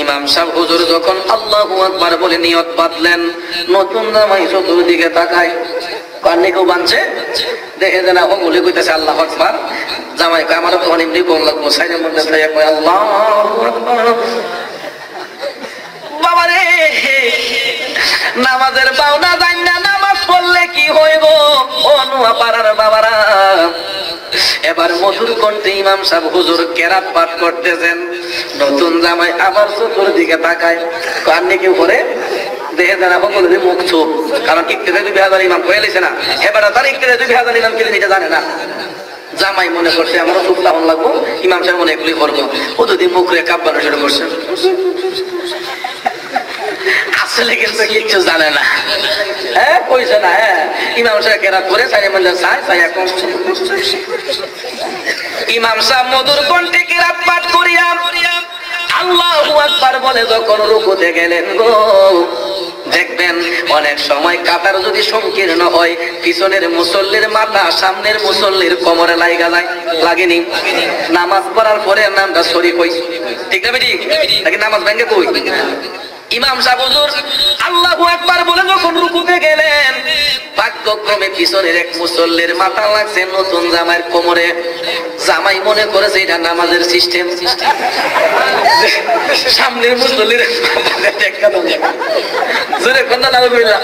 ইমাম সাহেব হুজুর যখন আল্লাহু আকবার বলে নিয়ত বাঁধলেন, নতুন জামাই চতুর্দিকে তাকায়, কানে কেউ বাঁধছে দেখে যে না ও বলে কইতেছে আল্লাহু আকবার। জামাই কয় আমারও তখন এমনি কোন লাগবো, সাইডের মধ্যে কয় আল্লাহু আকবার। বাবারে নামাজের পাওনা জান না, নামাজ পড়লে কি হইব ও নোয়া পাড়ার বাবারা। এবার মধুর কণ্ঠে ইমাম সাহেব হুজুর কেরাত পাঠ করতেছেন। নতুন জামাই আবার চতুর্দিকে তাকায়, কান্নে কেউ করে দেখে যারা সকলে মুখ চুপ, কারণ ইক্তেদায় 2000 ইমাম হয়ে গেছে না। এবার তার ইক্তেদায় 2000 ইমাম কিন্তু এটা জানে না। জামাই মনে করছে আমারও চুপ লাহন লাগবো, ইমাম সাহেব মনে এগুলি করবো। ও যদি মুখ রে কাঁপানো শুরু করছে, আসলে কিন্তু কিচ্ছু জানে না। হ্যাঁ কইছে না। হ্যাঁ ইমাম সাহেব কেরাত করে ইমাম সাহেব মধুর কণ্ঠে কেরাত পাঠ করিয়া আল্লাহু আকবার বলে যখন রুকুতে গেলেন গো, দেখবেন অনেক সময় কাতার যদি সংকীর্ণ হয়, পিছনের মুসল্লির মাথা সামনের মুসল্লির কোমরে লাগা যায়, লাগেনি? নামাজ পড়ার পরে নামটা শরীক হই, ঠিক না বেটি? নাকি নামাজ ভেঙে কই? ইমাম সাহেব হুজুর আল্লাহু আকবার বলে যখন রুকুতে গেলেন, ভাগ্যক্রমে পিছনের এক মুসল্লির মাথা লাগছে নতুন জামাইয়ের কোমরে। জামাই মনে করেছে এটা নামাজের সিস্টেম, সামনের মুসল্লির জোরে কোন নাউজুবিল্লাহ।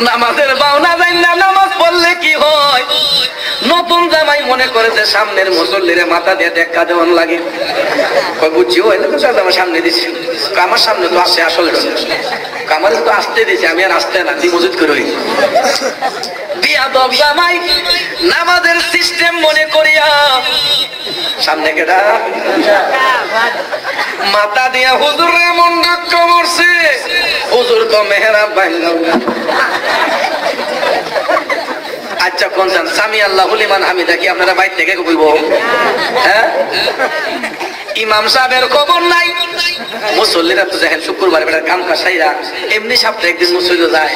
নামাজের বাউনা জান না, নামাজ পড়লে কি হয়। নতুন জামাই মনে করেছে সামনের মুসল্লিরে মাথা দিয়ে টেক্কা দেওয়ান লাগে। বুঝছি ও এলে তো আমার সামনে দিচ্ছি, আমার সামনে তো আসে আসল আমার তো আসতে দিছে, আমি আর আসতে না দি মজুদ করে। বিয়াদব জামাই নামাজের সিস্টেম মনে করিয়া সামনে কেডা মাথা দিয়া হুজুর এমন ধাক্কা মারছে, হুজুর তো মেহরাব ভাঙাও। আচ্ছা কোন জান সামি আল্লাহু লিমান হামিদা কি আপনারা বাইরে থেকে কইব? হ্যাঁ ইমাম সাহেবের খবর নাই। মুসল্লিরা তো দেখেন শুক্রবার বেড়ার কাম কাসাইরা এমনি সপ্তাহে একদিন মুসল্লি যায়,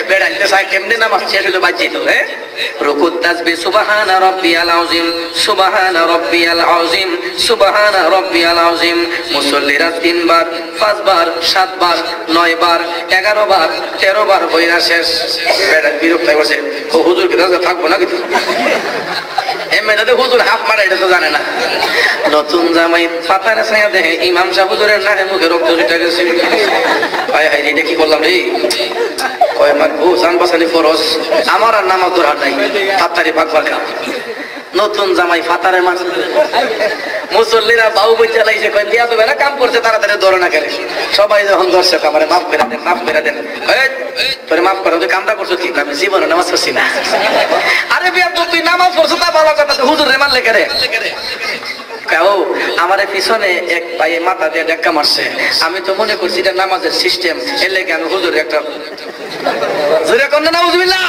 বেড়াইতে চায় কেমনি নামাজ শেষ হইলো বাজ্যিত। রুকুত তাসবিহ সুবহানা রাব্বিয়াল আযীম, সুবহানা রাব্বিয়াল আযীম, সুবহানা রাব্বিয়াল আযীম। মুসল্লিরা 3 বার 5 বার 7 বার 9 বার 11 বার 13 বার কইরা শেষ। বেড়া বিরক্ত হয়ে বসে, ও হুজুর কি রাজা থাকবো না কিছু? এমনিতে হুজুর হাফ মারা এটা তো জানে না। নতুন জামাই পাতারে ছায়া দেখে ইমাম সাহেব হুজুরের নাকে মুখে রক্ত ছুটে গেছে। হায় হায় এটা কি করলাম রে? কয় মার বউ জান বাসানি ফরজ, আমার আর নামাজ ধরার নাই, তাড়াতাড়ি ভাগবার খা। নতুন জামাই ফাতারে মার, মুসল্লিরা বাউ বই চালাইছে, কয় দিয়া দেবে না কাম করছে, তাড়াতাড়ি ধরে না করে। সবাই যখন দর্শক আমারে মাফ করে দেন, মাফ করে দেন। তোরে মাফ করো, তুই কামটা করছো কি? আমি জীবনে নামাজ পড়ছি না। আরে বিয়া তুই নামাজ পড়ছো তা ভালো কথা, হুজুর রে মারলে কেরে? আমার পিছনে এক ভাই মাথা দিয়ে ধাক্কা মারছে, আমি তো মনে করছি এটা নামাজের সিস্টেম, এর লেগে আমি হুজুর একটা জোরে কোন নাউজুবিল্লাহ।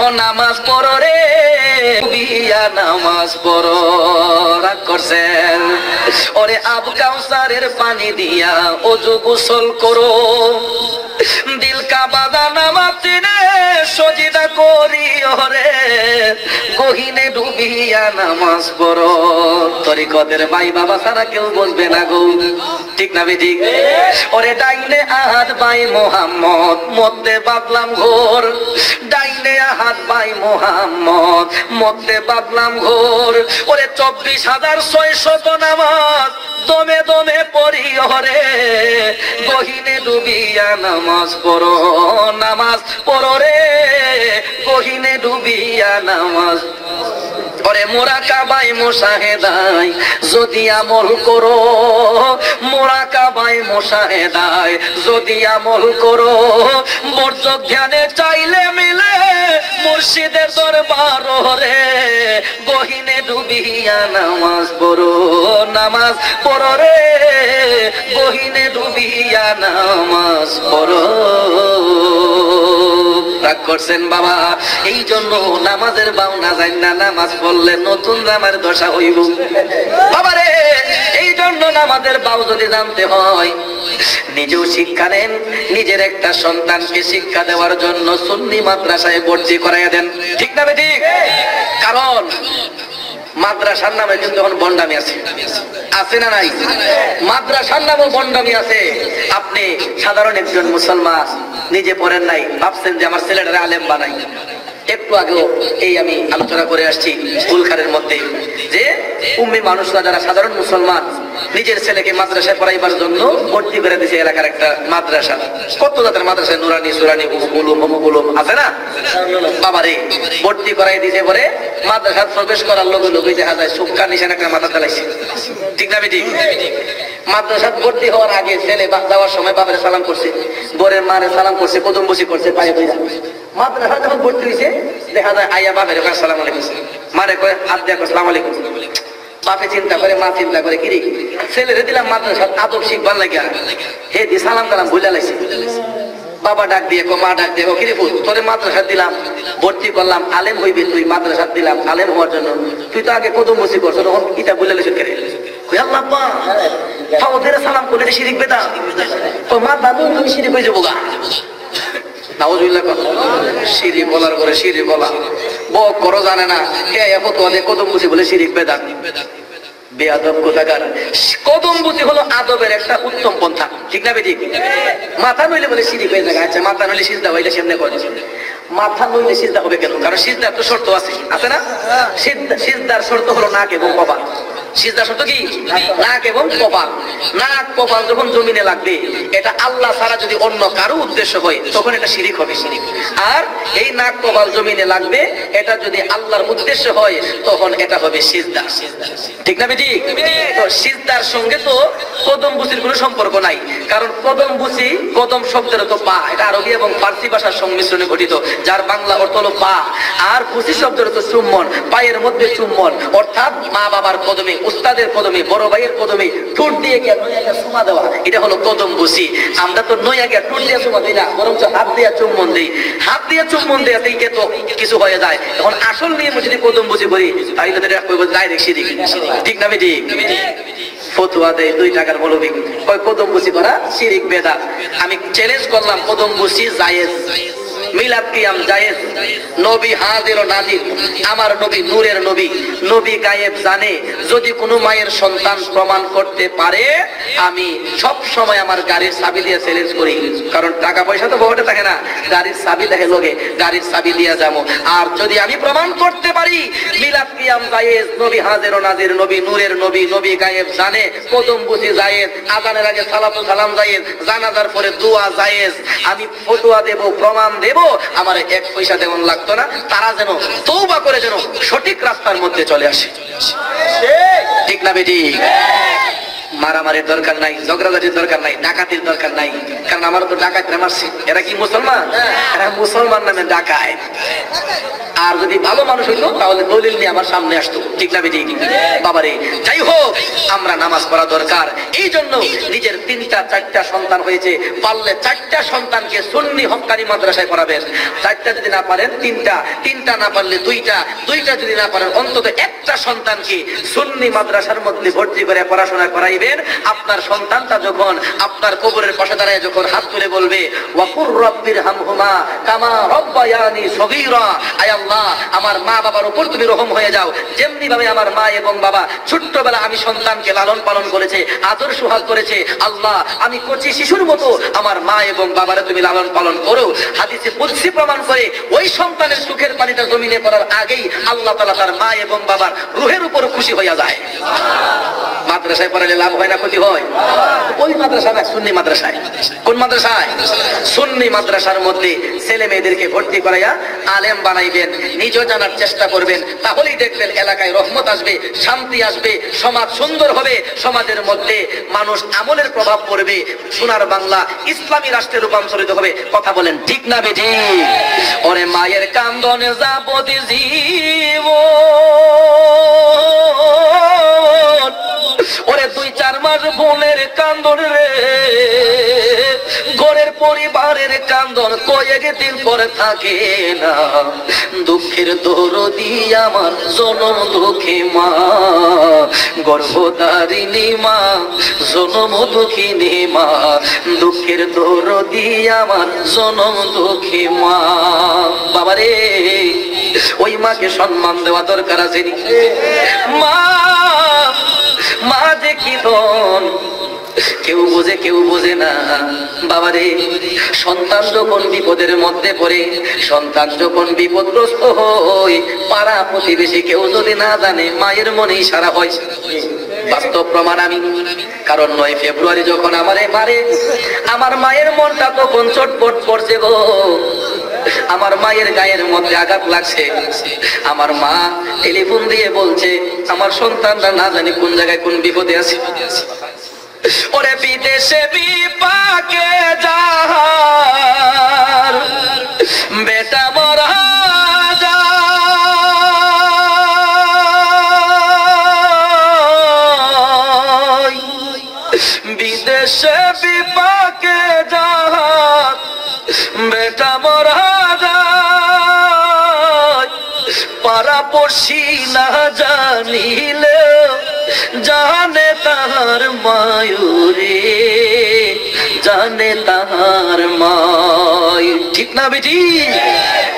ও নামাজ পড়ো রে বিয়া, নামাজ পড়ো। রাগ করছেন? ওরে আব কাউসারের পানি দিয়া ওযু গোসল করো। দিল কা বাদা নামাজ রে সজিদা করি ওরে গহিনে ডুবিয়া নামাজ পড়ো। তরিকতের ভাই বাবা ছাড়া কেউ বলবে না গো, ঠিক না বেঠিক? ওরে ডাইনে আহাত ভাই মোহাম্মদ মধ্যে বাদলাম ঘোর, ডাইনে আহাত ভাই মোহাম্মদ মধ্যে বাদলাম ঘোর। ওরে 24,600 নামাজ দমে দমে পড়ি ওরে গহিনে ডুবিয়া নামাজ পড়ো, নামাজ পড়ো রে গহিনে ডুবিয়া নামাজ। ওরে মুরাকাবাই মুশাহেদায় যদি আমল করো, মুরাকাবাই মুশাহেদায় যদি আমল করো, বর্জ্য ধ্যানে চাইলে মিলে মুর্শিদের দরবার রে গহিনে ডুবিয়া নামাজ পড়ো, নামাজ পড়ো রে গহিনে ডুবিয়া নামাজ পড়ো। রাগ করছেন বাবা? এই জন্য নামাজের বাউনা যায় না, নামাজ পড়লে নতুন জামার দশা হইব বাবারে। এই জন্য নামাজের বাউ যদি জানতে হয়, নিজেও শিক্ষা নেন, নিজের একটা সন্তানকে শিক্ষা দেওয়ার জন্য সুন্নি মাদ্রাসায় ভর্তি করাইয়া দেন, ঠিক না বেঠিক? কারণ মাদ্রাসার নামে কিন্তু এখন বন্ডামি আছে, আছে না নাই? মাদ্রাসার নামে বন্ডামি আছে। আপনি সাধারণ একজন মুসলমান, নিজে পড়েন নাই, ভাবছেন যে আমার ছেলেটারে আলেম বানাই। একটু আগেও এই আমি আলোচনা করে আসছি স্কুলখানের মধ্যে যে উম্মি মানুষরা যারা সাধারণ মুসলমান নিজের ছেলেকে মাদ্রাসায় পড়াইবার জন্য ভর্তি করে দিয়েছে এলাকার একটা মাদ্রাসা। কত জাতের মাদ্রাসায় নুরানি সুরানি উলুম আছে না বাবারে, ভর্তি করাই দিয়েছে। পরে মাদ্রাসা প্রবেশ করার লগে লগে দেখা যায় সুক্কা নিশান একটা মাথা চালাইছে, ঠিক না বেটি? মাদ্রাসা ভর্তি হওয়ার আগে ছেলে যাওয়ার সময় বাবার সালাম করছে, বোরের মারে সালাম করছে, কদম বসি করছে পায়ে পয়সা। মাদ্রাসা যখন ভর্তি হয়েছে দেখা যায় আইয়া বাপের ওখানে সালাম আলাইকুম, মারে কয়ে হাত দিয়া সালাম আলাইকুম। বাপে চিন্তা করে, মা চিন্তা করে, কিরে ছেলেরে দিলাম মাদ্রাসা আদব শিখবার লাগিয়া, হে দি সালাম কালাম ভুলে লাইছে। বাবা ডাক দিয়ে মা ডাক দিয়ে কিরে ফুল তোরে মাদ্রাসা দিলাম, ভর্তি করলাম, আলেম হইবি তুই, মাদ্রাসা দিলাম আলেম হওয়ার জন্য, তুই তো আগে কদম বসি করছো, তখন ইটা ভুলে লাইছ কেরে? সালাম করলে শিরিক বেদা, মা দাদু তুমি শিরিক হয়ে যাবো গা। সিঁড়ি বলার পরে সিঁড়ি বলা বক করো জানে না, কদম বুঝি বলে শিরিক বেদা। বেয়াদব কোথাকার। কদম বুঝি হলো আদবের একটা উত্তম পন্থা, ঠিক না বেঠিক? মাথা নইলে বলে শিরিক হয়ে যায়। আচ্ছা মাথা নইলে সিজদা হইলে সেমনে করে, মাথা নইলে সিজদা হবে কেন? কারণ সিজদার তো শর্ত আছে, আছে না? সিজদার শর্ত হলো নাক এবং কপাল। সিজদার শর্ত কি? নাক এবং কপাল। নাক কপাল যখন জমিনে লাগবে, এটা আল্লাহ ছাড়া যদি অন্য কারো উদ্দেশ্য হয় তখন এটা শিরিক হবে। আর এই নাক কপাল জমিনে লাগবে, এটা যদি আল্লাহর উদ্দেশ্য হয় তখন এটা হবে সিজদা, ঠিক না বেটি? তো সিজদার সঙ্গে তো কদম বুসির কোনো সম্পর্ক নাই, কারণ কদম বুসি কদম শব্দের তো পা, এটা আরবি এবং ফার্সি ভাষার সংমিশ্রণে গঠিত, যার বাংলা অর্থ হলো পা। আর বুসি শব্দের তো চুম্বন, পায়ের মধ্যে চুম্বন, অর্থাৎ মা বাবার কদমে, উস্তাদের কদমে, বড় ভাইয়ের কদমে ঠোঁট দিয়ে গিয়ে নইয়া চুমা দেওয়া, এটা হলো কদম বুসি। আমরা তো নইয়া গিয়া ঠোঁট দিয়ে চুমা দিই না, বরঞ্চ হাত দিয়ে চুম্বন দিই। হাত দিয়ে চুম্বন দিয়ে থেকে তো কিছু হয়ে যায়। এখন আসল নিয়ে যদি কদম বুসি করি তাহলে ডাইরেক্ট শিরিক, ঠিক না বেটি? ফতুয়া দেয় 2 টাকার মৌলবি, ওই কদম বুসি করা শিরিক বেদা। আমি চ্যালেঞ্জ করলাম কদম বুসি জায়েজ, মিলাদ কিয়াম জায়েজ, নবী হাজির ও নাজির, আমার নবী নূরের নবী, নবী গায়েব জানে। যদি কোনো মায়ের সন্তান প্রমাণ করতে পারে, আমি সব সময় আমার গাড়ির চাবি দিয়ে চ্যালেঞ্জ করি, কারণ টাকা পয়সা তো বহুটা থাকে না, গাড়ির চাবি দেখে লোকে, গাড়ির চাবি দিয়ে যাবো। আর যদি আমি প্রমাণ করতে পারি মিলাদ কিয়াম জায়েজ, নবী হাজির ও নাজির, নবী নূরের নবী, নবী গায়েব জানে, কদম বুঝি জায়েজ, আযানের আগে সালাতু সালাম জায়েজ, জানাজার পরে দোয়া জায়েজ, আমি ফতোয়া দেব, প্রমাণ দেব, আমার 1 পয়সা দেওয়ান লাগতো না। তারা যেন তওবা করে যেন সঠিক রাস্তার মধ্যে চলে আসে, ঠিক না বেটি? মারামারির দরকার নাই, ঝগড়াঝাটির দরকার নাই, ডাকাতির দরকার নাই, কারণ আমার তো ডাকাতরা মারছে। এরা কি মুসলমান? এরা মুসলমান নামে ডাকায়। আর যদি ভালো মানুষ হইতো তাহলে দলিল নিয়ে আমার সামনে আসতো, ঠিক না বেটি? বাবারে, যাই হোক, আমরা নামাজ পড়া দরকার। এই জন্য নিজের 3টা 4টা সন্তান হয়েছে, পারলে 4টা সন্তানকে সুন্নি হক্কানি মাদ্রাসায় পড়াবেন। 4টা যদি না পারেন 3টা, 3টা না পারলে 2টা, 2টা যদি না পারেন অন্তত একটা সন্তানকে সুন্নি মাদ্রাসার মধ্যে ভর্তি করে পড়াশোনা করাইবেন। দেখবেন আপনার সন্তানটা যখন আপনার কবরের পাশে দাঁড়ায় যখন হাত তুলে বলবে ওয়াকুর রব্বির হামহুমা কামা রব্বায়ানি সগীরা, আয় আল্লাহ আমার মা বাবার উপর তুমি রহম হয়ে যাও, যেমনি ভাবে আমার মা এবং বাবা ছোট্টবেলা আমি সন্তানকে লালন পালন করেছে, আদর সুহাগ করেছে, আল্লাহ আমি কচি শিশুর মতো আমার মা এবং বাবারে তুমি লালন পালন করো। হাদিসে কুদসি প্রমাণ করে ওই সন্তানের সুখের পানিটা জমিনে পড়ার আগেই আল্লাহ তাআলা তার মা এবং বাবার রূহের উপর খুশি হইয়া যায়। মাদ্রাসায় পড়ালে লাভ হয় না ক্ষতি হয়? ওই মাদ্রাসা না, সুন্নি মাদ্রাসায়। কোন মাদ্রাসায়? সুন্নি মাদ্রাসার মধ্যে ছেলে মেয়েদেরকে ভর্তি করাইয়া আলেম বানাইবেন, নিজেও জানার চেষ্টা করবেন, তাহলেই দেখবেন এলাকায় রহমত আসবে, শান্তি আসবে, সমাজ সুন্দর হবে, সমাজের মধ্যে মানুষ আমলের প্রভাব পড়বে, সোনার বাংলা ইসলামী রাষ্ট্রে রূপান্তরিত হবে। কথা বলেন ঠিক না বেঠি? ওরে মায়ের কান্দনে যাবতি জীব, ওরে 2-4 মাস বোনের কান্দন রে, ঘরের পরিবারের কান্দন কয়েকদিন পরে থাকে না। দুঃখের দরদি আমার জনম দুঃখী মা, গর্ভধারিণী মা, জনম দুঃখিনী মা, দুঃখের দরদি আমার জনম দুঃখী মা। বাবারে ওই মাকে সম্মান দেওয়া দরকার আছে। মা মা যে কি ধন কেউ বোঝে কেউ বোঝে না। বাবারে সন্তান যখন বিপদের মধ্যে পড়ে, সন্তান যখন বিপদগ্রস্ত হয়, পাড়া প্রতিবেশী কেউ যদি না জানে, মায়ের মনেই সারা হয়। বাস্তব প্রমাণ আমি, কারণ 9 ফেব্রুয়ারি যখন আমারে মারে, আমার মায়ের মনটা তখন চটপট করছে গো, আমার মায়ের গায়ের মধ্যে আঘাত লাগছে। আমার মা টেলিফোন দিয়ে বলছে আমার সন্তানরা না জানি কোন জায়গায় কোন বিপদে আছে। ওরে বিদেশে বিপাকে যাহার বেটা মরা যায়, বিদেশে বিপাকে যাহার বেটা মরা যায়, পাড়াপড়শি না জানিলে জানে তাহার মায়ুরে, জানে তাহার মায়। ঠিক না বেটি?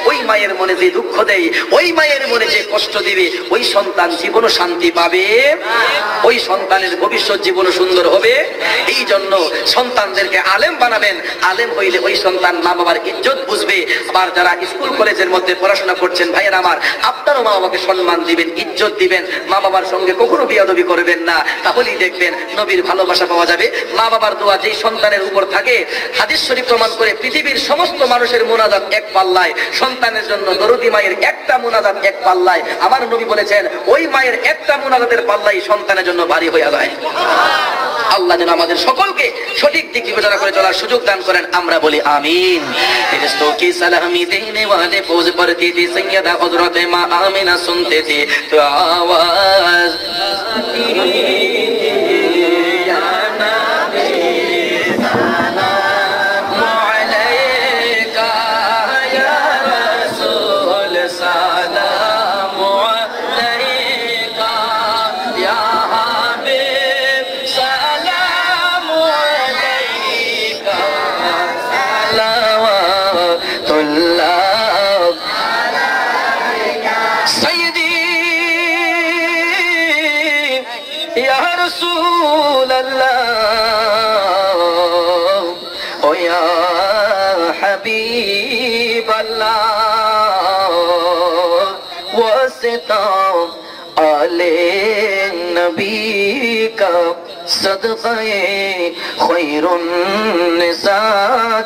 ওই মায়ের মনে যে দুঃখ দেয়, ওই মায়ের মনে যে কষ্ট দিবে, ওই সন্তান জীবনও শান্তি পাবে, ওই সন্তানের ভবিষ্যৎ জীবনও সুন্দর হবে। এই জন্য সন্তানদেরকে আলেম বানাবেন। আলেম হইলে ওই সন্তান মা বাবার ইজ্জত বুঝবে। আবার যারা স্কুল কলেজের মধ্যে পড়াশোনা করছেন ভাইয়ের আমার, আপনারও মা বাবাকে সম্মান দিবেন, ইজ্জত দিবেন, মা বাবার সঙ্গে কখনো বিয়াদবি করবেন না, তাহলেই দেখবেন নবীর ভালোবাসা পাওয়া যাবে। মা বাবার দোয়া যেই সন্তানের উপর থাকে, হাদিস শরীফ প্রমাণ করে পৃথিবীর সমস্ত মানুষের মুনাজাত এক পাল্লায়, সন্তানের জন্য দরদি মায়ের একটা মুনাজাত এক পাল্লায়। আমার নবী বলেছেন ওই মায়ের একটা মুনাজাতের পাল্লাই সন্তানের জন্য ভারী হয়ে যায়। আল্লাহ যেন আমাদের সকলকে সঠিক দিক বিবেচনা করে চলার সুযোগ দান করেন, আমরা বলি আমিন। ফেরেশতों की सलामी देने वाले पोज पढ़ती थी सैयदा हजरत मां आमिना, सुनते थे तो आवाज आले नबी का सदक़े खैरुन निसा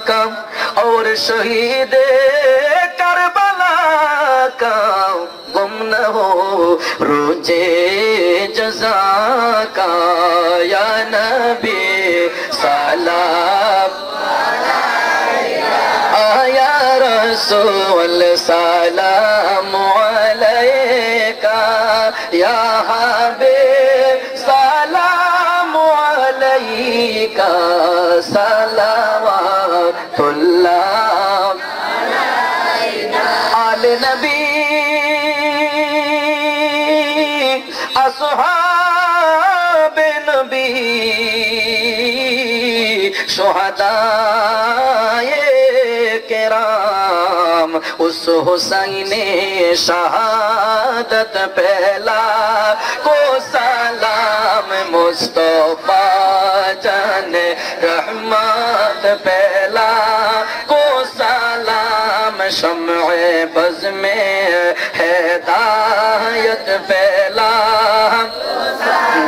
का और शहीद करबला का गुम न हो रोजे जज़ा का। या नबी सलाम आया रसूल सलाम अलैका या हबीब सलाम अलैका सलावतुल्लाह आले नबी असहाबे नबी शोहदाए केराम उस हुसैन शहादत पहला को सलाम मुस्तफा जाने रहमत पहला को सलाम शम्ए बज़ में हिदायत पहला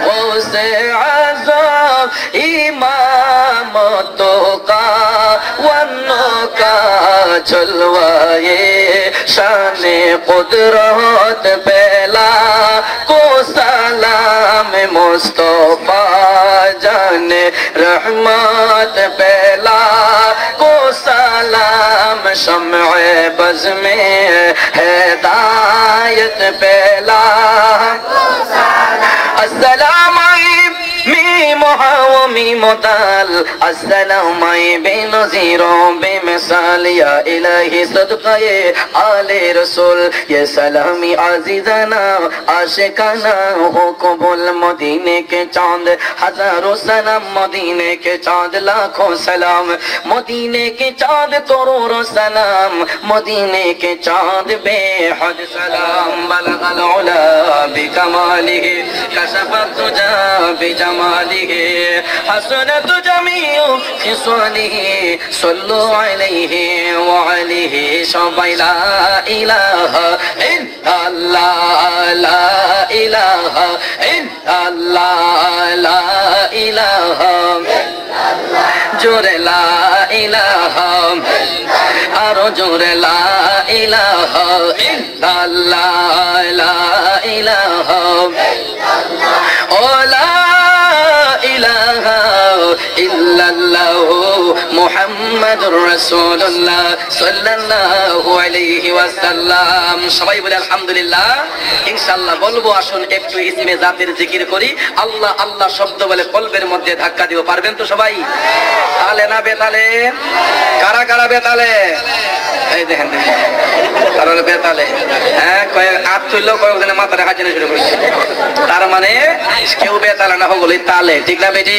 गौसे आज़म इमामतों का वन्नों का जलवाए शाने कुदरत पहला को सलाम मुस्तफा जाने रहमत पहला को सलाम शम्ए बज़ में हिदायत पहला अस्सलाम मोदाल अस्सलाम बेनज़ीरों बेमिसाल या इलाही सदक़े आले रसूल ये सलामी आज़ीज़ाना आशिकाना हो कबूल मदीने के चांद हजारों सलाम मदीने के चांद लाखों सलाम मदीने के चांद करोड़ों सलाम मदीने के चांद बेहद सलाम बलगल उला बिकमालिही कशफत तुजा बिजमालिही हसनत जमीउ खिसालिही सल्लु अलैहि व अलैहि सबाई ला इलाहा इल्लल्लाह ला इलाहा इल्लल्लाह ला इलाहा जोरे ला इलाहा आरो जोरे ला इलाहा इल्लल्लाह ला इलाहा ओ ला इलाहा इल्लल्लाह मुहम्मदुर रसूलुल्लाह सल्लल्लाहु अलैहि ওয়াসাল্লাম সবাই বলে আলহামদুলিল্লাহ ইনশাআল্লাহ বলবো আসুন একটু ইসমে জাতের জিকির করি আল্লাহ আল্লাহ শব্দ বলে কলবের মধ্যে ধাক্কা দিব পারবেন তো সবাই তালে না বেতালে কারা কারা বেতালে এই দেখেন কারণ বেতালে হ্যাঁ কয়েক হাত তুললো কয়েকজনের মাথায় হাত জেনে শুরু করছে তার মানে কেউ বেতালে না হলো তালে ঠিক না বেটি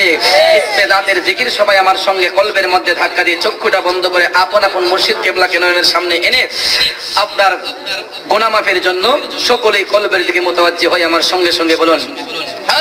ইসমে জাতের জিকির সবাই আমার সঙ্গে কলবের মধ্যে ধাক্কা দিয়ে চক্ষুটা বন্ধ করে আপন আপন মুর্শিদ কিবলাকে নয়নের সামনে এনে আপনার গুনাহ মাফের জন্য সকলেই কলবের দিকে মুতাওয়াজ্জি হয় আমার সঙ্গে সঙ্গে বলুন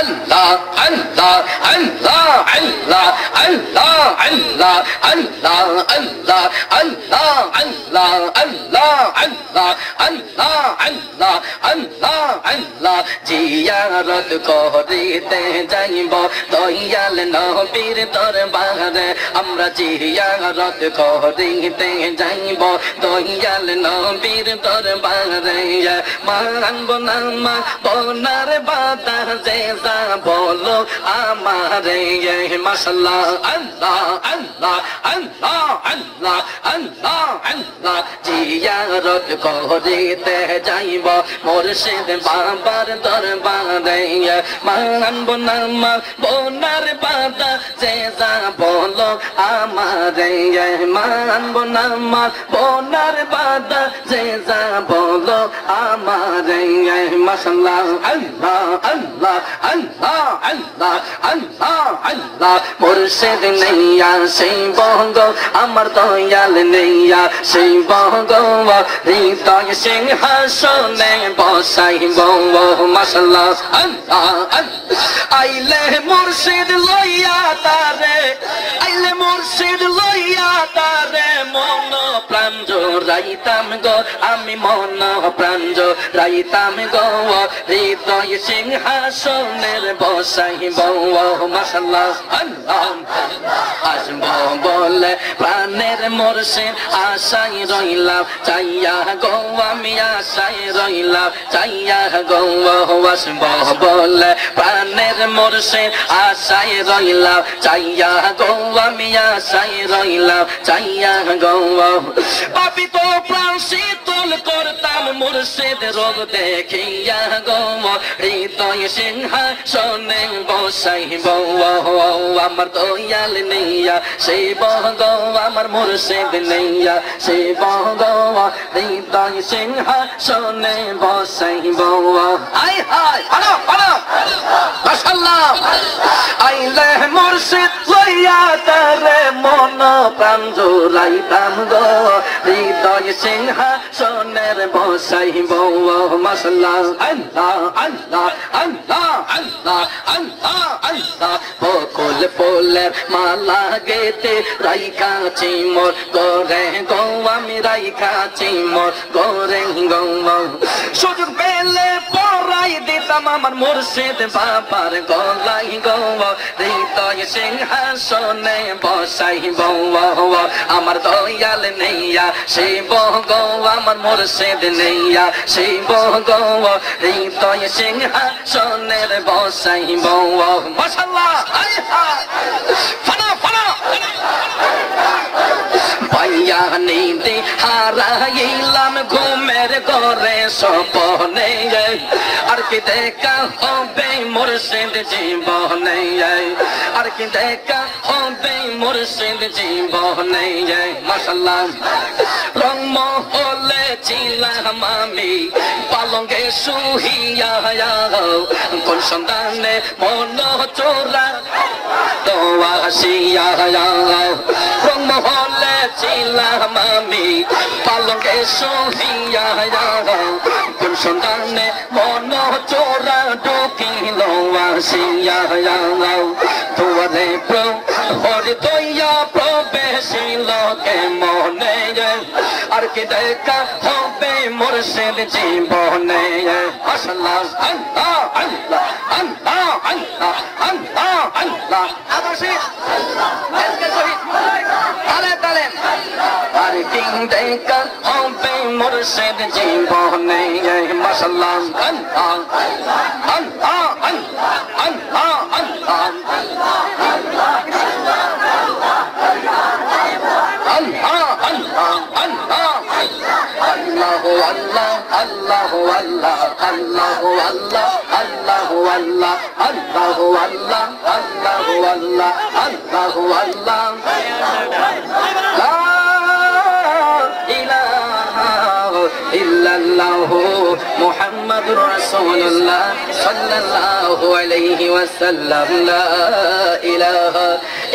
আল্লাহ আল্লাহ আল্লাহ আল্লাহ আল্লাহ আল্লাহ আল্লাহ আল্লাহ আল্লাহ আল্লাহ আল্লাহ আল্লাহ আল্লাহ আল্লাহ আল্লাহ আল্লাহ জিয়ারত করিতে যাইব দয়াল নবীর দরবারে আমরা জিয়ারত করিতে যাইব দয়াল নবীর দরবারে মানব না বনার বাতা যে যা বলো আমারে মাশাআল্লাহ আল্লাহ আল্লাহ আল্লাহ আল্লাহ আল্লাহ আল্লাহ জিয়ারত করিতে যাইব মুর্শিদ বাবার দরবারে মানব না বনার বাতা যে যা বলো আমারে মানব না বনার বাতা যে যা বলো আমারে মাশাআল্লাহ আল্লাহ আল্লাহ আল্লাহ আল্লাহ আল্লাহ আল্লাহ মুর্শিদ নেইয়া সেই বঙ্গ আমার দয়াল নেইয়া সেই বঙ্গ হৃদয় সিংহাসনে বসাইব মাশাআল্লাহ আল্লাহ আইলে মুর্শিদ লইয়া তারে আইলে মুর্শিদ লইয়া তারে মন প্রাণ জোড়াইতাম গো আমি মন প্রাণ জোড়াইতাম গো হৃদয় সিংহাসনের বসাইব মাশাআল্লাহ আল্লাহ আসব বলে প্রাণের মুর্শিদ আশাই রইলাম চাইয়া গো আমি আশাই রইলাম চাইয়া গো আসব বলে প্রাণের মুর্শিদ আশাই রইলাম চাইয়া গো আমি আশাই রইলাম চাইয়া গো পাপি তো প্রাণ শীতল করতাম মুর্শিদ রোগ দেখিয়া গো হৃদয় সিংহাসনে বসাইব আমার দয়াল নেইয়া সেই বঙ্গ আমার মুর্শিদ নেইয়া সেই বঙ্গ হৃদয় সিংহাসনে বসাইব আই হাই হলো হলো মাশাআল্লাহ আইলে মুর্শিদ লইয়া তারে প্রাণ জোড়াইতাম গো হৃদয় সিংহাসনের বসাইব মাশাআল্লাহ আল্লাহ আল্লাহ আল্লাহ আল্লাহ আল্লাহ আল্লাহ বকুল ফুলের মালা গেতে রাইখাছি মোর গোরে গো আমি রাইখাছি মোর গোরে গো সুযোগ পেলে পরাই দিতাম আমার মুর্শিদ বাবার গলাই গো হৃদয় সিংহাসনে বসাইব আমার দয়াল নেইয়া শিব গো আমার মুর্শিদ নেইয়া শিব গো হৃদয় সিংহাসনের বসাইব মাশাআল্লাহ ফানা ফানা পাইয়া নিতে হারাইলাম ঘুমের ঘরে স্বপ্নে আর কি দেখা হবে মুর্শিদ জীবনে আর কি দেখা হবে মুর্শিদ জীবনে মাশাআল্লাহ রংমহলে ছিলাম আমি পালঙ্কে শুহিয়া কোন সন্তানে মন চোরা তো আসিয়া রংমহলে ছিলাম আমি পালঙ্কে শুহিয়া কোন সন্তানে মন চোরা ঢুকিল আসিয়া তোরে প্রহরি দইয়া প্রবেশিল কে মনে আর কি দেখা হবে মুর্শিদ জীবনে মাশাআল্লাহ আল্লাহ আল্লাহ আল্লাহ আল্লাহ আল্লাহ আল্লাহ আদর্শে আজকে শহীদ তালে তালে আর কি দেখা হবে মুর্শিদ জীবনে মাশাআল্লাহ আল্লাহ আল্লাহ আল্লাহ আল্লাহ আল্লাহ আল্লাহু আল্লাহ আল্লাহু আল্লাহ আল্লাহু আল্লাহ আল্লাহু আল্লাহ আল্লাহু আল্লাহ আল্লাহু আল্লাহ লা ইলাহা ইল্লাল্লাহু মুহাম্মাদুর রাসূলুল্লাহ সাল্লাল্লাহু আলাইহি ওয়াসাল্লাম লা ইলাহা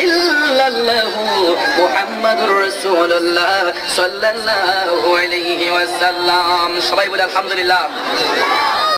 ইল্লাল্লাহু মুহাম্মাদুর রাসূলুল্লাহ সাল্লাল্লাহু আলাইহি ওয়াসাল্লাম সবাই বলে আলহামদুলিল্লাহ